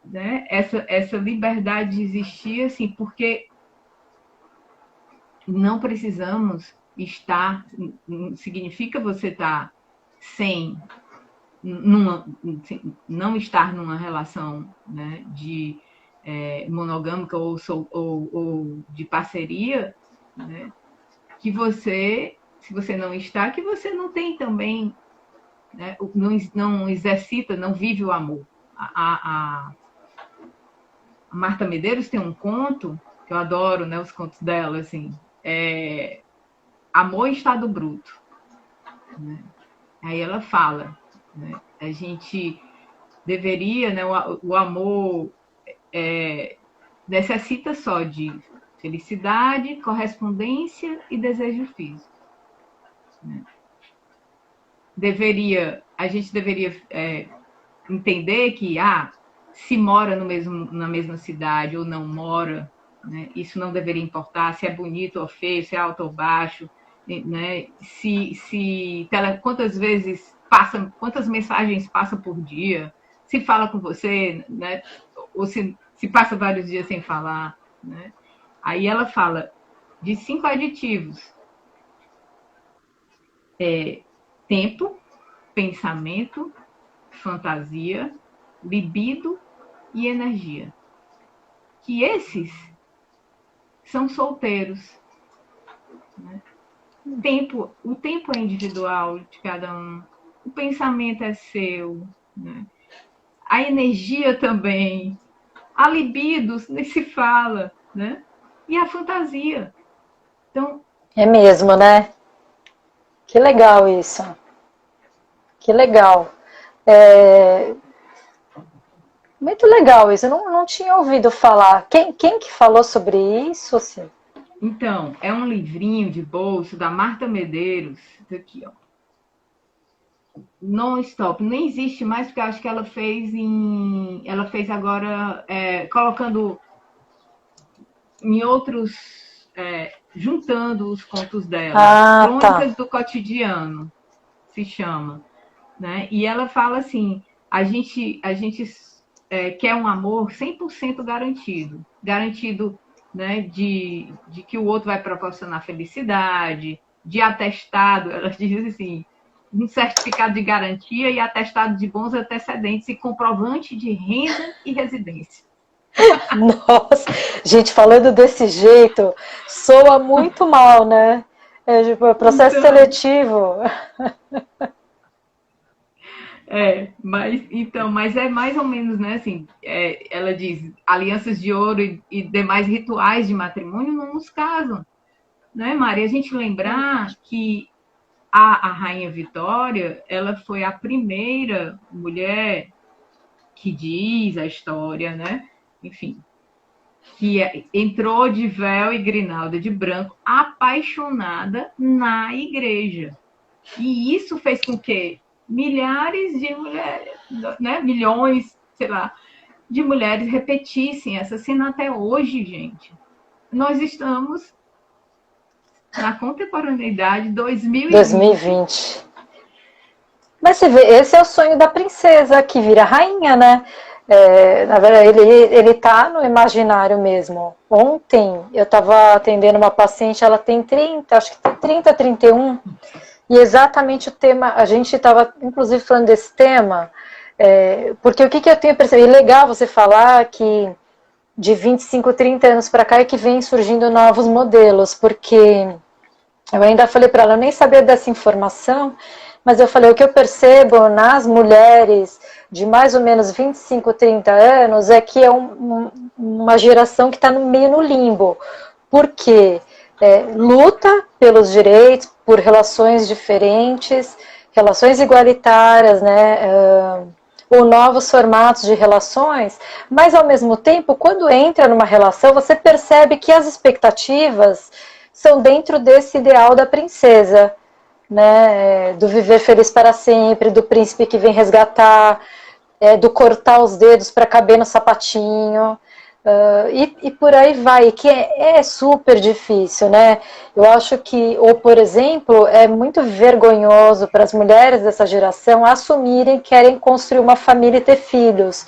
né? Essa liberdade de existir, assim, porque não precisamos estar, não significa você estar sem, não estar numa relação, né, de monogâmica ou de parceria, né, que você, se você não está, que você não tem também, né, não exercita, não vive o amor. A Marta Medeiros tem um conto que eu adoro, né, os contos dela, assim, Amor em Estado Bruto. Né? Aí ela fala, né, a gente deveria, né, o amor necessita só de felicidade, correspondência e desejo físico. Né? A gente deveria entender que se mora na mesma cidade ou não mora, né, isso não deveria importar, se é bonito ou feio, se é alto ou baixo, né, quantas vezes passa, quantas mensagens passa por dia, se fala com você, né, ou se passa vários dias sem falar, né? Aí ela fala de 5 adjetivos: tempo, pensamento, fantasia, libido e energia. Que esses são solteiros. Né? O tempo é individual de cada um. O pensamento é seu. Né? A energia também. A libido nem se fala. Né? E a fantasia. Então, É mesmo, né? Que legal isso. Que legal. Muito legal isso. Eu não tinha ouvido falar. Quem que falou sobre isso? Assim? então, é um livrinho de bolso da Marta Medeiros. Isso aqui, ó. Non-stop. Nem existe mais, porque eu acho que ela fez agora, colocando em outros, juntando os contos dela. Ah, tá. Crônicas do Cotidiano, se chama. Né? E ela fala assim, a gente quer um amor 100% garantido. Garantido, né, de que o outro vai proporcionar felicidade, de atestado, ela diz assim, um certificado de garantia e atestado de bons antecedentes e comprovante de renda e residência. Nossa, gente, falando desse jeito, soa muito mal, né? Tipo, processo Então, seletivo. mas é mais ou menos, né, assim, ela diz, alianças de ouro e demais rituais de matrimônio não nos casam, né, Mari? A gente lembrar que a Rainha Vitória, ela foi a primeira mulher que diz a história, né, enfim, que entrou de véu e grinalda de branco, apaixonada na igreja. E isso fez com que milhares de mulheres, né, milhões, sei lá, de mulheres repetissem essa cena até hoje, gente. Nós estamos na contemporaneidade 2020. 2020. Mas você vê, esse é o sonho da princesa, que vira rainha, né? Na verdade, ele tá no imaginário mesmo. Ontem eu estava atendendo uma paciente, ela tem 30, acho que tem 30, 31, e exatamente o tema, a gente estava inclusive falando desse tema, Porque o que eu tenho percebido? É legal você falar que de 25, 30 anos para cá é que vem surgindo novos modelos, porque eu ainda falei para ela, eu nem sabia dessa informação, mas eu falei, o que eu percebo nas mulheres de mais ou menos 25, 30 anos é que é uma geração que está meio no limbo. Por quê? Luta pelos direitos, por relações diferentes, relações igualitárias, né? Ou novos formatos de relações, mas ao mesmo tempo, quando entra numa relação, você percebe que as expectativas são dentro desse ideal da princesa, né? Do viver feliz para sempre, do príncipe que vem resgatar, do cortar os dedos para caber no sapatinho. E por aí vai, que é super difícil, né? Eu acho que, ou por exemplo, é muito vergonhoso para as mulheres dessa geração assumirem que querem construir uma família e ter filhos.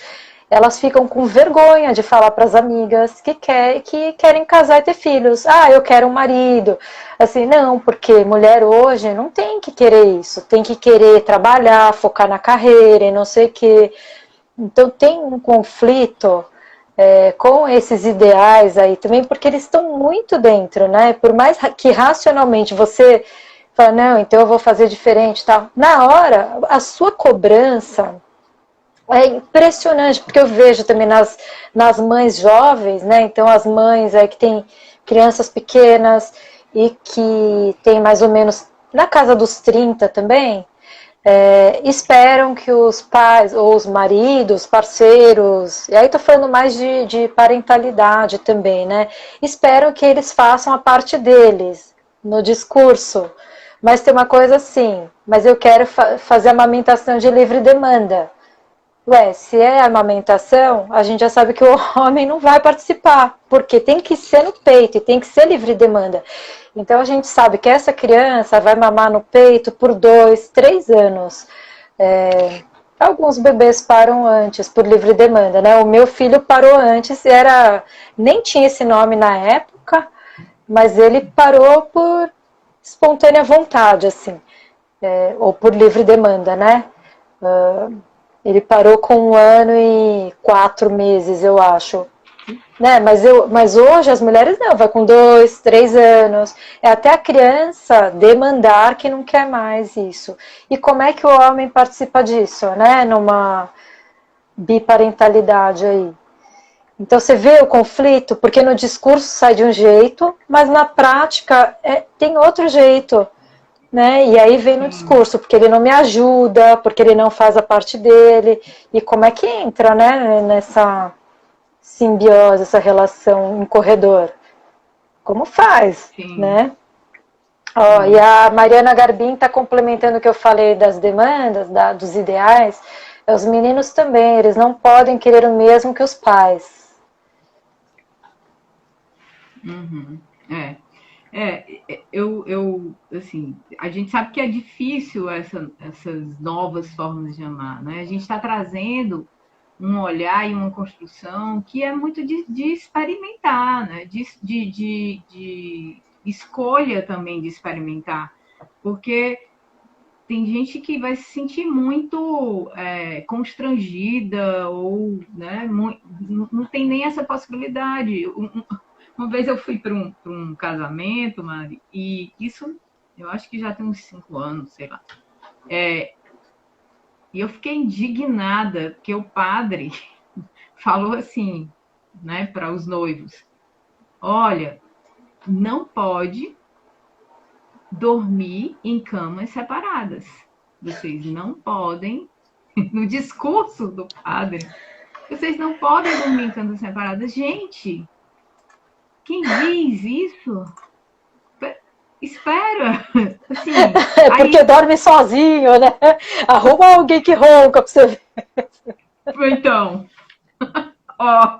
Elas ficam com vergonha de falar para as amigas que querem casar e ter filhos. Ah, eu quero um marido. Assim, não, porque mulher hoje não tem que querer isso. Tem que querer trabalhar, focar na carreira e não sei o quê. Então tem um conflito com esses ideais aí também, porque eles estão muito dentro, né? Por mais que racionalmente você fala, não, então eu vou fazer diferente, tal. Na hora, a sua cobrança é impressionante, porque eu vejo também nas mães jovens, né? Então as mães aí que têm crianças pequenas e que tem mais ou menos na casa dos 30 também, esperam que os pais, ou os maridos, parceiros, e aí estou falando mais de parentalidade também, né? Esperam que eles façam a parte deles no discurso. Mas tem uma coisa assim, mas eu quero fazer amamentação de livre demanda. Ué, se é amamentação, a gente já sabe que o homem não vai participar, porque tem que ser no peito e tem que ser livre demanda. Então a gente sabe que essa criança vai mamar no peito por 2, 3 anos. Alguns bebês param antes por livre demanda, né? O meu filho parou antes, nem tinha esse nome na época, mas ele parou por espontânea vontade, assim, ou por livre demanda, né? Ele parou com 1 ano e 4 meses, eu acho. Né? Mas hoje as mulheres não, vai com 2, 3 anos. É até a criança demandar que não quer mais isso. E como é que o homem participa disso, né? Numa biparentalidade aí. Então você vê o conflito, porque no discurso sai de um jeito, mas na prática tem outro jeito. Né? E aí vem no Sim. discurso, porque ele não me ajuda, porque ele não faz a parte dele. E como é que entra, né, nessa simbiose, essa relação em corredor? Como faz, Sim, né? Ó, e sim. a Mariana Garbim está complementando o que eu falei das demandas, dos ideais. Os meninos também, eles não podem querer o mesmo que os pais. Uhum. É. Assim, a gente sabe que é difícil essas novas formas de amar, né? A gente está trazendo um olhar e uma construção que é muito de experimentar, né? De escolha também de experimentar, porque tem gente que vai se sentir muito constrangida ou né, não tem nem essa possibilidade. Uma vez eu fui para um casamento, Mari, e isso eu acho que já tem uns 5 anos, sei lá. E eu fiquei indignada, porque o padre falou assim, né, para os noivos: olha, não pode dormir em camas separadas. Vocês não podem, no discurso do padre, vocês não podem dormir em camas separadas. Gente, quem diz isso? Espera, assim, É porque aí, dorme sozinho, né? Arruma alguém que ronca pra você ver. então, ó,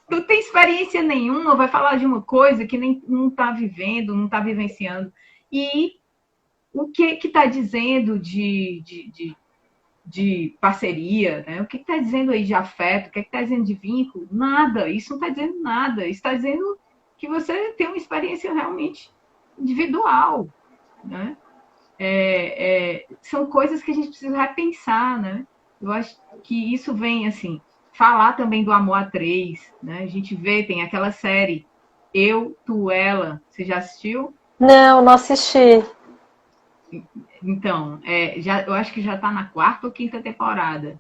não tem experiência nenhuma, vai falar de uma coisa que nem não está vivendo, não está vivenciando. E o que está dizendo de parceria, né? O que está dizendo aí de afeto, o que está dizendo de vínculo? Nada, isso não está dizendo nada. Isso está dizendo que você tem uma experiência realmente individual, né? São coisas que a gente precisa repensar, né? Eu acho que isso vem, assim, falar também do amor a três, né? A gente vê, tem aquela série Eu, Tu, Ela. Você já assistiu? Não, não assisti. Então, eu acho que já está na quarta ou quinta temporada.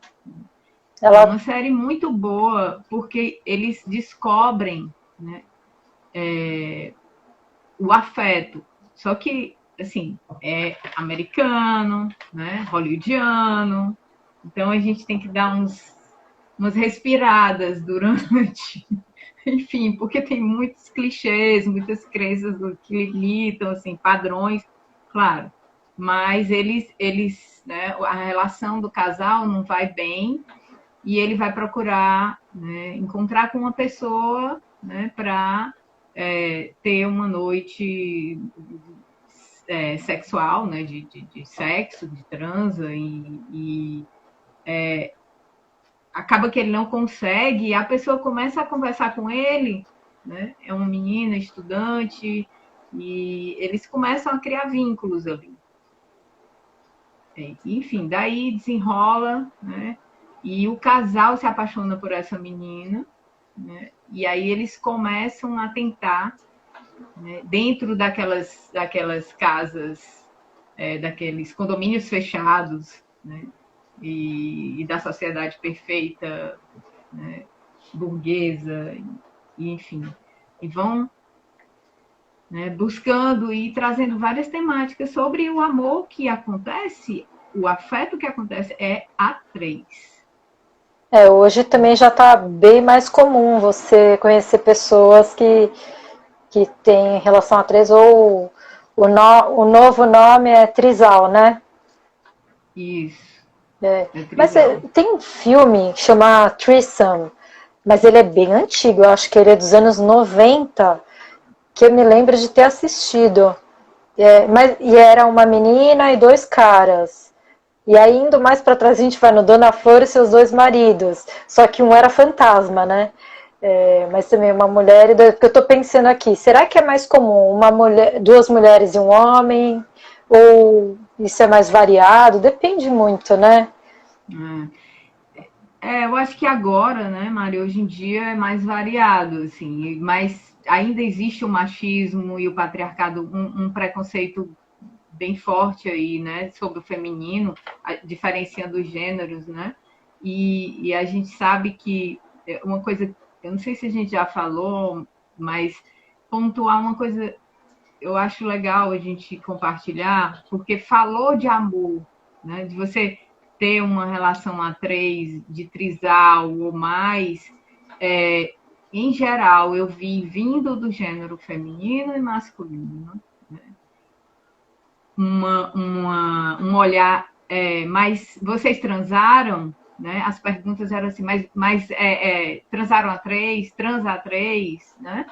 É Ela uma série muito boa, porque eles descobrem, né, o afeto. Só que, assim, é americano, né, hollywoodiano. Então a gente tem que dar umas respiradas durante. Enfim, porque tem muitos clichês, muitas crenças que limitam, assim, padrões, claro. Mas né, a relação do casal não vai bem e ele vai procurar, né, encontrar com uma pessoa, né, para ter uma noite sexual, né, de sexo, de transa, e acaba que ele não consegue, e a pessoa começa a conversar com ele, né, é uma menina, estudante, e eles começam a criar vínculos ali. Enfim, daí desenrola, né, e o casal se apaixona por essa menina, né, e aí eles começam a tentar, né, dentro daquelas casas, daqueles condomínios fechados, né, e da sociedade perfeita, né, burguesa, e, enfim, e vão, né, buscando e trazendo várias temáticas sobre o amor que acontece, o afeto que acontece a três. hoje também já está bem mais comum você conhecer pessoas que têm relação a três, ou o novo nome é trisal, né? Isso, É. é Mas trisal. tem um filme que chama Threesome, mas ele é bem antigo, eu acho que ele é dos anos 90, que eu me lembro de ter assistido. E era uma menina e dois caras. E aí, indo mais para trás, a gente vai no Dona Flor e seus dois maridos. Só que um era fantasma, né? Mas também uma mulher e dois. Porque eu tô pensando aqui, será que é mais comum uma mulher, duas mulheres e um homem? Ou isso é mais variado? Depende muito, né? Eu acho que agora, né, Mari, hoje em dia é mais variado, assim, mas ainda existe o machismo e o patriarcado, um preconceito bem forte aí, né, sobre o feminino, diferenciando os gêneros, né? E a gente sabe que uma coisa, eu não sei se a gente já falou, mas pontuar uma coisa, eu acho legal a gente compartilhar, porque falou de amor, né, de você ter uma relação a três, de trisal ou mais, em geral, eu vi vindo do gênero feminino e masculino, né, um olhar mais. Vocês transaram? Né? As perguntas eram assim, transaram a três, transa a três, né?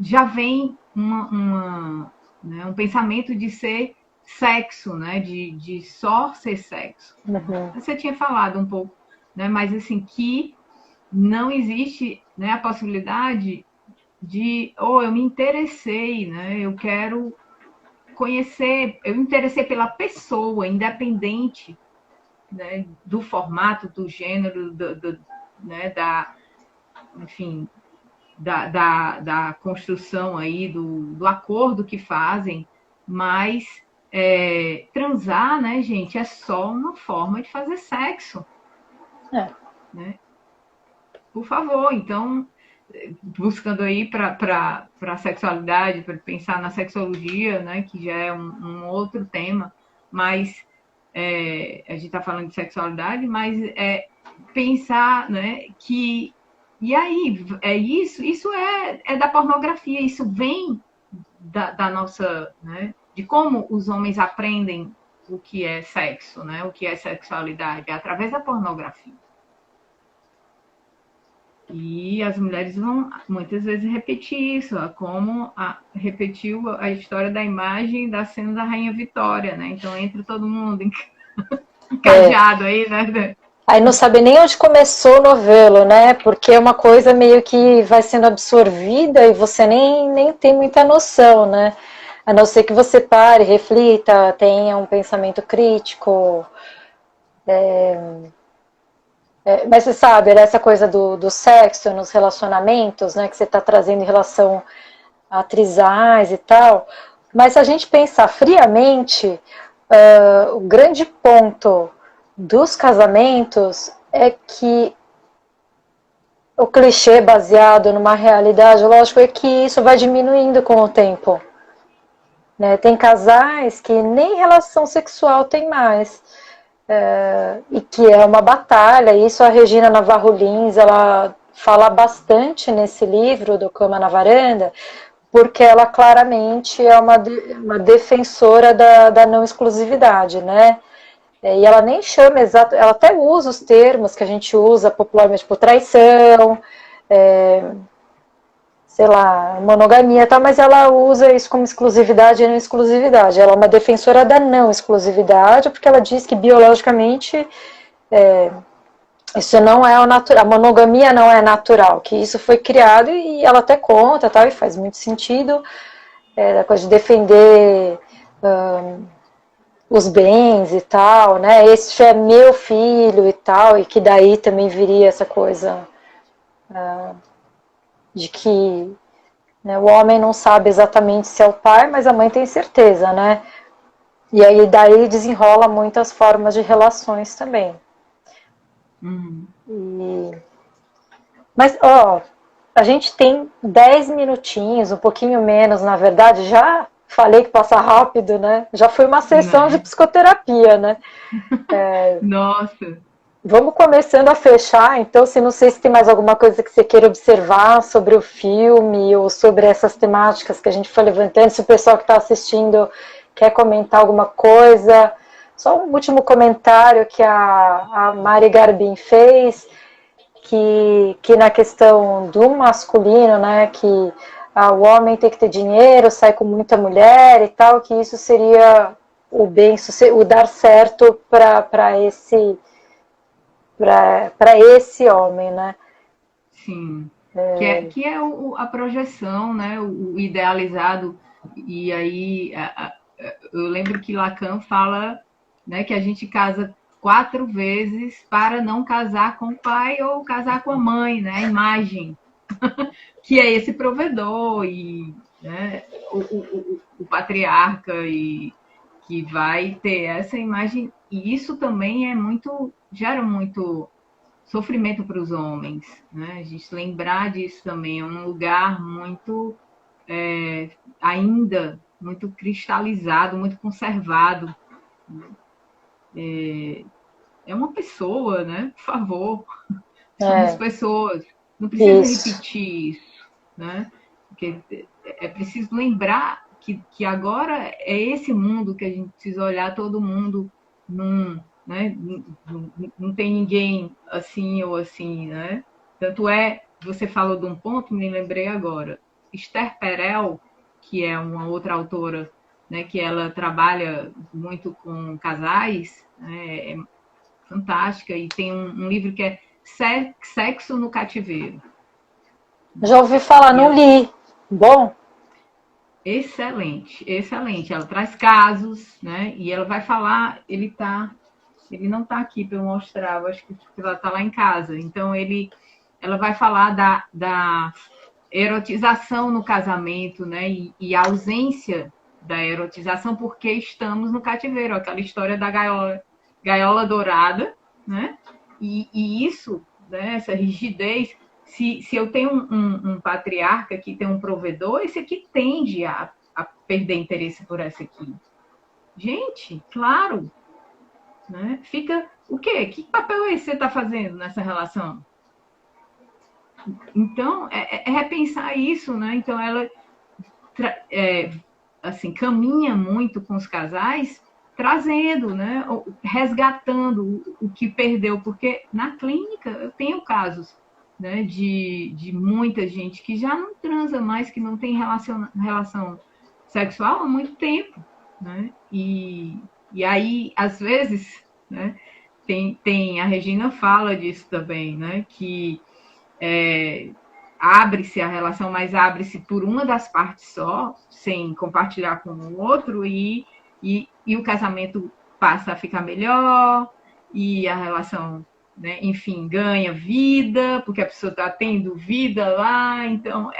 Já vem um pensamento de ser sexo, né? De só ser sexo. Uhum. Você tinha falado um pouco, né? Mas assim, que não existe, né, a possibilidade de, eu me interessei, né? Eu quero conhecer, eu me interessei pela pessoa, independente, né, do formato, do gênero, né, enfim, da construção aí, do acordo que fazem, mas transar, né, gente, é só uma forma de fazer sexo, É. né? Por favor, então, buscando aí para a sexualidade, para pensar na sexologia, né, que já é um outro tema, mas a gente está falando de sexualidade, mas pensar, né, que e aí isso é da pornografia, isso vem da nossa, né, de como os homens aprendem o que é sexo, né, o que é sexualidade, é através da pornografia. E as mulheres vão muitas vezes repetir isso, como repetiu a história da imagem da cena da Rainha Vitória, né? Então entra todo mundo encadeado aí, né? Aí não sabe nem onde começou o novelo, né? Porque é uma coisa meio que vai sendo absorvida e você nem tem muita noção, né? A não ser que você pare, reflita, tenha um pensamento crítico. Mas você sabe, né, essa coisa do sexo nos relacionamentos, né, que você está trazendo em relação a trisais e tal. Mas se a gente pensar friamente, o grande ponto dos casamentos é que o clichê baseado numa realidade, lógico, é que isso vai diminuindo com o tempo. Né? Tem casais que nem relação sexual tem mais. E que é uma batalha. Isso a Regina Navarro Lins, ela fala bastante nesse livro do Cama na Varanda, porque ela claramente é uma defensora da não exclusividade, né? E ela nem chama exato, ela até usa os termos que a gente usa popularmente, tipo traição, sei lá, monogamia, tá, mas ela usa isso como exclusividade e não exclusividade. Ela é uma defensora da não exclusividade, porque ela diz que biologicamente isso não é o natural, a monogamia não é natural, que isso foi criado e ela até conta, tal, e faz muito sentido, a coisa de defender os bens e tal, né? Esse é meu filho e tal, e que daí também viria essa coisa de que, né, o homem não sabe exatamente se é o pai, mas a mãe tem certeza, né? E aí daí desenrola muitas formas de relações também. E... Mas, ó, a gente tem 10 minutinhos, um pouquinho menos, na verdade, já falei que passa rápido, né? Já foi uma sessão de Né? psicoterapia, né? Nossa, Vamos começando a fechar, então, se não sei se tem mais alguma coisa que você queira observar sobre o filme ou sobre essas temáticas que a gente foi levantando, se o pessoal que está assistindo quer comentar alguma coisa. Só um último comentário que a Mari Garbin fez, que na questão do masculino, né, que o homem tem que ter dinheiro, sai com muita mulher e tal, que isso seria o bem, o dar certo para esse homem, né? sim. Que é a projeção, né? O idealizado. E aí, eu lembro que Lacan fala, né, que a gente casa 4 vezes para não casar com o pai ou casar com a mãe, né? A imagem, que é esse provedor e, né, o patriarca e que vai ter essa imagem. E isso também gera muito sofrimento para os homens, né? A gente lembrar disso também é um lugar muito ainda muito cristalizado, muito conservado. É uma pessoa, né? Por favor, somos pessoas. Não precisa Isso. repetir isso, né? Porque é preciso lembrar que agora é esse mundo que a gente precisa olhar todo mundo num, né? Não tem ninguém assim ou assim, né? Tanto é, você falou de um ponto, me lembrei agora. Esther Perel, que é uma outra autora, né, que ela trabalha muito com casais, né, é fantástica, e tem um livro que é Sexo no Cativeiro. Já ouvi falar, E não ela, li. Bom? excelente, excelente. Ela traz casos, né? E ela vai falar, ele não está aqui para eu mostrar, eu acho que ela está lá em casa. Então ela vai falar da erotização no casamento, né? E a ausência da erotização porque estamos no cativeiro, aquela história da gaiola dourada, né? E isso, né? Essa rigidez. Se eu tenho um patriarca que tem um provedor, esse aqui tende a perder interesse por essa aqui. Gente, claro, né? Fica o quê? Que papel é esse que você está fazendo nessa relação? Então, é repensar isso, né? Então, ela assim, caminha muito com os casais, trazendo, né? Resgatando o que perdeu, porque na clínica eu tenho casos, né, de muita gente que já não transa mais, que não tem relação sexual há muito tempo, né? E aí, às vezes, né, a Regina fala disso também, né? Que abre-se a relação, mas abre-se por uma das partes só, sem compartilhar com o outro, e o casamento passa a ficar melhor, e a relação, né, enfim, ganha vida, porque a pessoa está tendo vida lá, então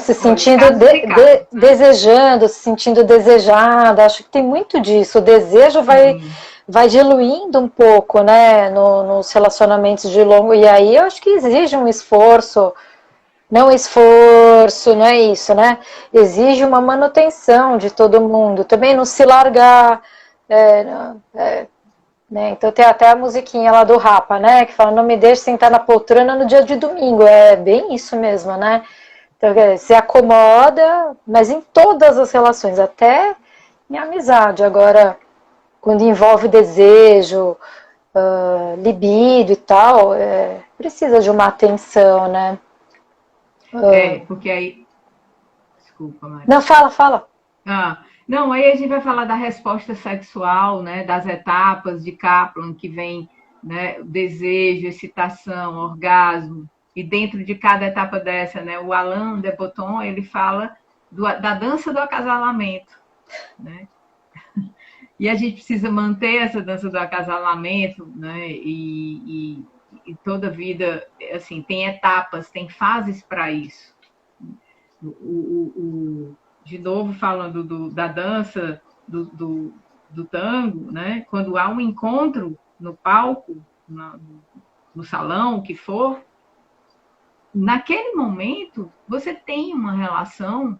Se olha, sentindo casos e casos, né? desejando, se sentindo desejada. Acho que tem muito disso. O desejo Sim, vai diluindo um pouco, né, nos relacionamentos de longo. E aí eu acho que exige um esforço. Não esforço, não é isso, né? Exige uma manutenção de todo mundo. Também não se largar. Né? Então tem até a musiquinha lá do Rapa, né? Que fala, não me deixe sentar na poltrona no dia de domingo. É bem isso mesmo, né? Então, se acomoda, mas em todas as relações, até em amizade. Agora, quando envolve desejo, libido e tal, precisa de uma atenção, né? porque aí. Desculpa, Mari. Não, fala, fala. Não, aí a gente vai falar da resposta sexual, né, das etapas de Kaplan, que vem, né, desejo, excitação, orgasmo, e dentro de cada etapa dessa, né, o Alain de Botton, ele fala da dança do acasalamento, né, e a gente precisa manter essa dança do acasalamento, né, e toda vida, assim, tem etapas, tem fases para isso. De novo falando da dança, do tango, né? Quando há um encontro no palco, no salão, o que for, naquele momento você tem uma relação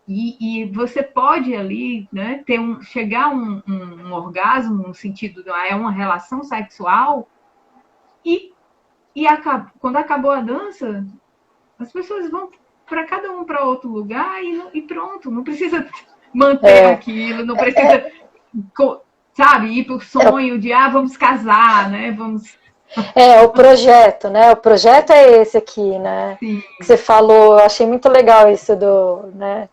e você pode ali, né, chegar a um orgasmo no sentido de uma relação sexual e, quando acabou a dança, as pessoas vão para cada um para outro lugar e pronto, não precisa manter É, aquilo, não precisa, sabe, ir para o sonho de vamos casar, né? Vamos. o projeto, né? O projeto é esse aqui, né? Sim, Que você falou, eu achei muito legal isso né,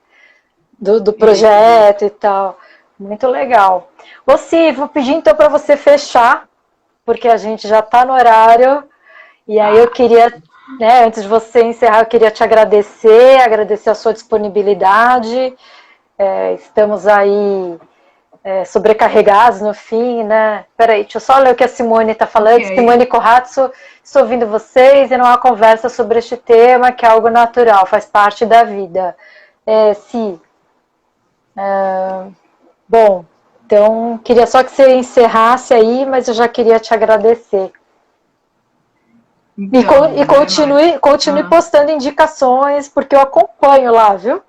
do isso. projeto e tal. Muito legal. Ô, Si, vou pedir então para você fechar, porque a gente já está no horário. E aí eu Tá. queria, né, antes de você encerrar, eu queria te agradecer a sua disponibilidade. Estamos aí sobrecarregados no fim, né? Peraí, deixa eu só ler o que a Simone está falando. Ok. Simone Corrazzo, estou ouvindo vocês e não há conversa sobre este tema, que é algo natural, faz parte da vida. Sim. Bom, então queria só que você encerrasse aí, mas eu já queria te agradecer. E Então, né, Mari? continue Ah, postando indicações, porque eu acompanho lá, viu?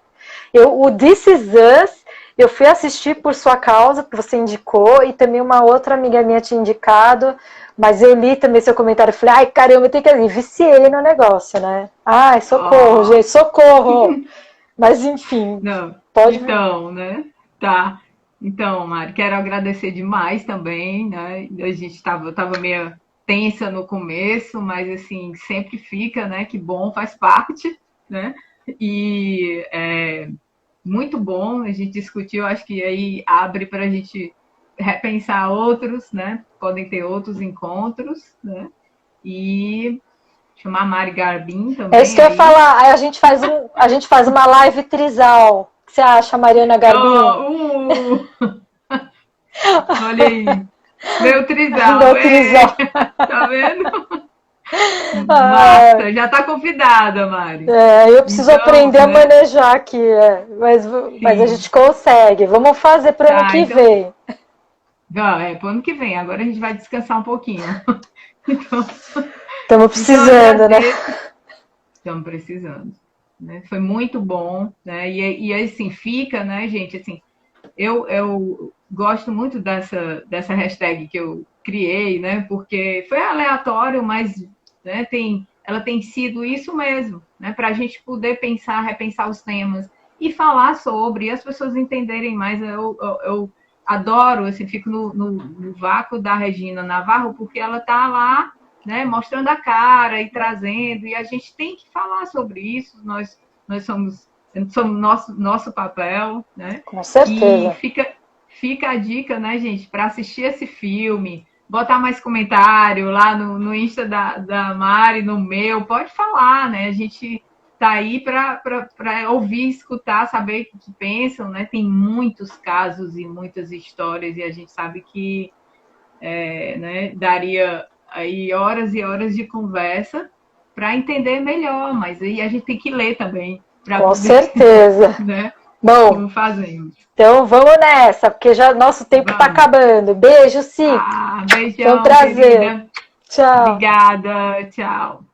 O This Is Us, eu fui assistir por sua causa, porque você indicou, e também uma outra amiga minha tinha indicado, mas eu li também seu comentário e falei, ai, caramba, tem que ir. Viciei no negócio, né? Ai, socorro, ó, gente, socorro! Mas enfim, não. pode. Então, né? Tá. Então, Mari, quero agradecer demais também, né? A gente tava meio tensa no começo, mas assim, sempre fica, né? Que bom, faz parte, né? E muito bom, a gente discutiu, acho que aí abre para a gente repensar outros, né? Podem ter outros encontros, né? E chamar a Mari Garbim É isso também que eu ia aí. falar. Aí a gente faz uma live trisal. O que você acha, Mariana Garbim? Oh, olha aí, meu trisal, Meu trisal. tá vendo? Ah, Massa, já tá convidada, Mari. eu preciso Então, aprender a né? manejar aqui, mas a Sim, gente consegue. Vamos fazer para o ano tá, que então, vem. pro ano que vem, agora a gente vai descansar um pouquinho. Então, Estamos então precisando, né? agradeço. Estamos precisando. Né? Foi muito bom, né? E assim, fica, né, gente? Assim, eu gosto muito dessa hashtag que eu criei, né? Porque foi aleatório, mas né, ela tem sido isso mesmo, né? Para a gente poder pensar, repensar os temas e falar sobre, e as pessoas entenderem mais. Eu adoro, assim, fico no vácuo da Regina Navarro, porque ela está lá, né, mostrando a cara e trazendo, e a gente tem que falar sobre isso, nós somos nosso papel, né? Com E certeza. fica a dica, né, gente, para assistir esse filme, botar mais comentário lá no Insta da Mari, no meu, pode falar, né? A gente tá aí para ouvir, escutar, saber o que pensam, né? Tem muitos casos e muitas histórias, e a gente sabe que né? Daria aí horas e horas de conversa para entender melhor, mas aí a gente tem que ler também para Com poder, certeza. né? Bom, Como fazemos. então vamos nessa, porque já nosso tempo está Vamos. acabando. Beijo, Si. Ah, Foi um beijão, prazer. querida. Tchau. Obrigada. Tchau.